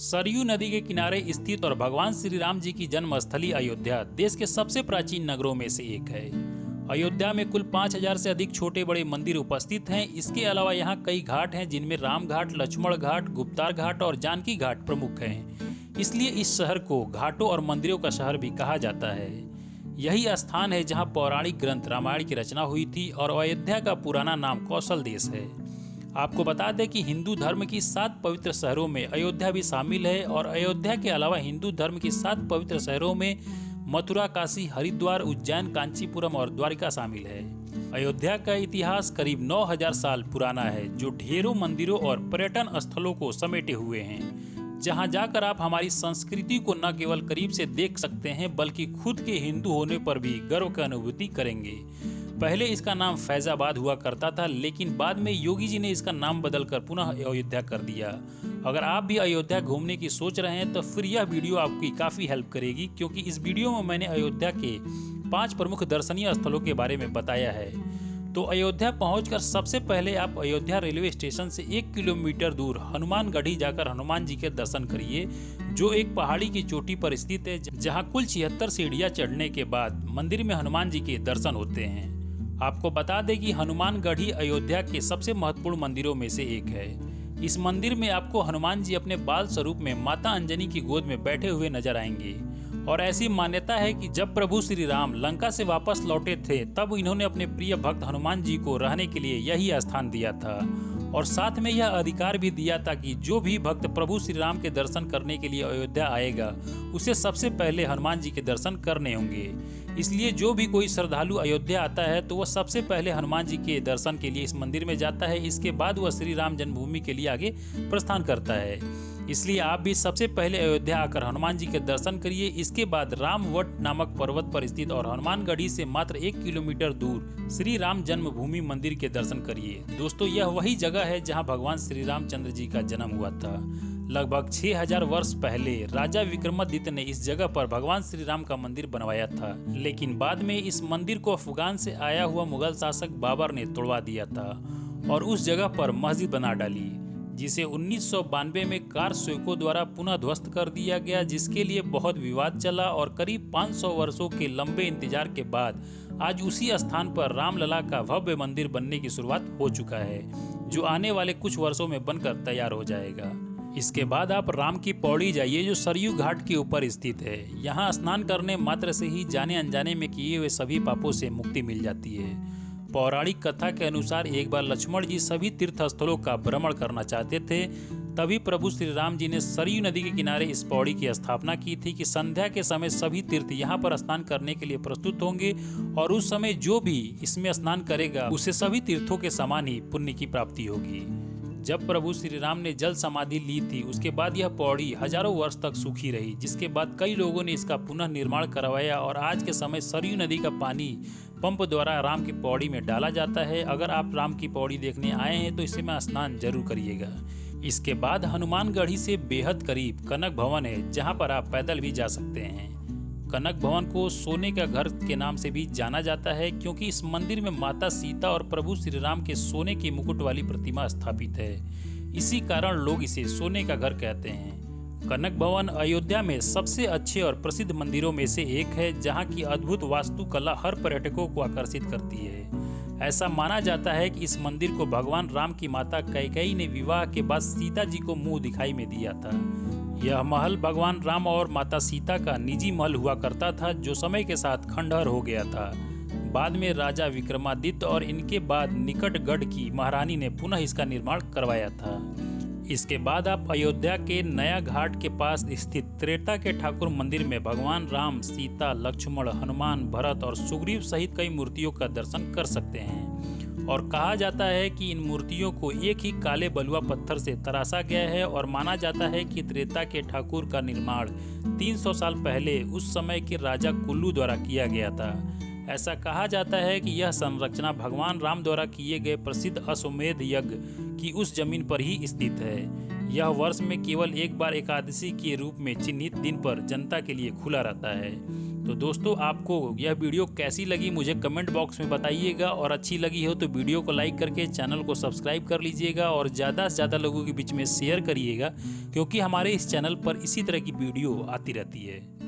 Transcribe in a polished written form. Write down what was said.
सरयू नदी के किनारे स्थित और भगवान श्री राम जी की जन्मस्थली अयोध्या देश के सबसे प्राचीन नगरों में से एक है। अयोध्या में कुल 5000 से अधिक छोटे बड़े मंदिर उपस्थित हैं। इसके अलावा यहाँ कई घाट हैं, जिनमें राम घाट, लक्ष्मण घाट, गुप्तार घाट और जानकी घाट प्रमुख हैं। इसलिए इस शहर को घाटों और मंदिरों का शहर भी कहा जाता है। यही स्थान है जहाँ पौराणिक ग्रंथ रामायण की रचना हुई थी और अयोध्या का पुराना नाम कौशल देश है। आपको बता दें कि हिंदू धर्म की 7 पवित्र शहरों में अयोध्या भी शामिल है और अयोध्या के अलावा हिंदू धर्म की 7 पवित्र शहरों में मथुरा, काशी, हरिद्वार, उज्जैन, कांचीपुरम और द्वारिका शामिल है। अयोध्या का इतिहास करीब 9000 साल पुराना है, जो ढेरों मंदिरों और पर्यटन स्थलों को समेटे हुए हैं, जहां जाकर आप हमारी संस्कृति को न केवल करीब से देख सकते हैं बल्कि खुद के हिंदू होने पर भी गर्व की अनुभूति करेंगे। पहले इसका नाम फैजाबाद हुआ करता था, लेकिन बाद में योगी जी ने इसका नाम बदलकर पुनः अयोध्या कर दिया। अगर आप भी अयोध्या घूमने की सोच रहे हैं तो फिर यह वीडियो आपकी काफ़ी हेल्प करेगी, क्योंकि इस वीडियो में मैंने अयोध्या के 5 प्रमुख दर्शनीय स्थलों के बारे में बताया है। तो अयोध्या पहुंचकर सबसे पहले आप अयोध्या रेलवे स्टेशन से 1 किलोमीटर दूर हनुमानगढ़ी जाकर हनुमान जी के दर्शन करिए, जो एक पहाड़ी की चोटी पर स्थित है, जहां कुल 76 सीढ़ियां चढ़ने के बाद मंदिर में हनुमान जी के दर्शन होते हैं। आपको बता दें कि हनुमानगढ़ी अयोध्या के सबसे महत्वपूर्ण मंदिरों में से एक है। इस मंदिर में आपको हनुमान जी अपने बाल स्वरूप में माता अंजनी की गोद में बैठे हुए नजर आएंगे और ऐसी मान्यता है कि जब प्रभु श्री राम लंका से वापस लौटे थे, तब इन्होंने अपने प्रिय भक्त हनुमान जी को रहने के लिए यही स्थान दिया था और साथ में यह अधिकार भी दिया था कि जो भी भक्त प्रभु श्री राम के दर्शन करने के लिए अयोध्या आएगा, उसे सबसे पहले हनुमान जी के दर्शन करने होंगे। इसलिए जो भी कोई श्रद्धालु अयोध्या आता है तो वह सबसे पहले हनुमान जी के दर्शन के लिए इस मंदिर में जाता है। इसके बाद वह श्री राम जन्मभूमि के लिए आगे प्रस्थान करता है। इसलिए आप भी सबसे पहले अयोध्या आकर हनुमान जी के दर्शन करिए। इसके बाद रामवट नामक पर्वत पर स्थित और हनुमानगढ़ी से मात्र 1 किलोमीटर दूर श्री राम जन्मभूमि मंदिर के दर्शन करिए। दोस्तों, यह वही जगह है जहां भगवान श्री रामचंद्र जी का जन्म हुआ था। लगभग 6000 वर्ष पहले राजा विक्रमादित्य ने इस जगह पर भगवान श्री राम का मंदिर बनवाया था, लेकिन बाद में इस मंदिर को अफगान से आया हुआ मुगल शासक बाबर ने तोड़वा दिया था और उस जगह पर मस्जिद बना डाली, जिसे 1992 में कारसेवकों द्वारा पुनः ध्वस्त कर दिया गया, जिसके लिए बहुत विवाद चला और करीब 500 वर्षों के लंबे इंतजार के बाद आज उसी स्थान पर रामलला का भव्य मंदिर बनने की शुरुआत हो चुका है, जो आने वाले कुछ वर्षों में बनकर तैयार हो जाएगा। इसके बाद आप राम की पौड़ी जाइए, जो सरयू घाट के ऊपर स्थित है। यहाँ स्नान करने मात्र से ही जाने अनजाने में किए हुए सभी पापों से मुक्ति मिल जाती है। पौराणिक कथा के अनुसार एक बार लक्ष्मण जी सभी तीर्थ स्थलों का भ्रमण करना चाहते थे, तभी प्रभु श्री राम जी ने सरयू नदी के किनारे इस पौड़ी की स्थापना की थी कि संध्या के समय सभी तीर्थ यहाँ पर स्नान करने के लिए प्रस्तुत होंगे और उस समय जो भी इसमें स्नान करेगा उसे सभी तीर्थों के समान ही पुण्य की प्राप्ति होगी। जब प्रभु श्री राम ने जल समाधि ली थी, उसके बाद यह पौड़ी हजारों वर्ष तक सूखी रही, जिसके बाद कई लोगों ने इसका पुनः निर्माण करवाया और आज के समय सरयू नदी का पानी पंप द्वारा राम की पौड़ी में डाला जाता है। अगर आप राम की पौड़ी देखने आए हैं तो इसमें स्नान जरूर करिएगा। इसके बाद हनुमानगढ़ी से बेहद करीब कनक भवन है, जहाँ पर आप पैदल भी जा सकते हैं। कनक भवन को सोने का घर के नाम से भी जाना जाता है, क्योंकि इस मंदिर में माता सीता और प्रभु श्री राम के सोने के मुकुट वाली प्रतिमा स्थापित है। इसी कारण लोग इसे सोने का घर कहते हैं। कनक भवन अयोध्या में सबसे अच्छे और प्रसिद्ध मंदिरों में से एक है, जहां की अद्भुत वास्तुकला हर पर्यटकों को आकर्षित करती है। ऐसा माना जाता है कि इस मंदिर को भगवान राम की माता कैकेयी ने विवाह के बाद सीता जी को मुंह दिखाई में दिया था। यह महल भगवान राम और माता सीता का निजी महल हुआ करता था, जो समय के साथ खंडहर हो गया था। बाद में राजा विक्रमादित्य और इनके बाद निकटगढ़ की महारानी ने पुनः इसका निर्माण करवाया था। इसके बाद आप अयोध्या के नया घाट के पास स्थित त्रेता के ठाकुर मंदिर में भगवान राम, सीता, लक्ष्मण, हनुमान, भरत और सुग्रीव सहित कई मूर्तियों का दर्शन कर सकते हैं। और कहा जाता है कि इन मूर्तियों को एक ही काले बलुआ पत्थर से तराशा गया है और माना जाता है कि त्रेता के ठाकुर का निर्माण 300 साल पहले उस समय के राजा कुल्लू द्वारा किया गया था। ऐसा कहा जाता है कि यह संरचना भगवान राम द्वारा किए गए प्रसिद्ध अश्वमेध यज्ञ की उस जमीन पर ही स्थित है। यह वर्ष में केवल एक बार एकादशी के रूप में चिन्हित दिन पर जनता के लिए खुला रहता है। तो दोस्तों, आपको यह वीडियो कैसी लगी मुझे कमेंट बॉक्स में बताइएगा, और अच्छी लगी हो तो वीडियो को लाइक करके चैनल को सब्सक्राइब कर लीजिएगा और ज़्यादा से ज़्यादा लोगों के बीच में शेयर करिएगा, क्योंकि हमारे इस चैनल पर इसी तरह की वीडियो आती रहती है।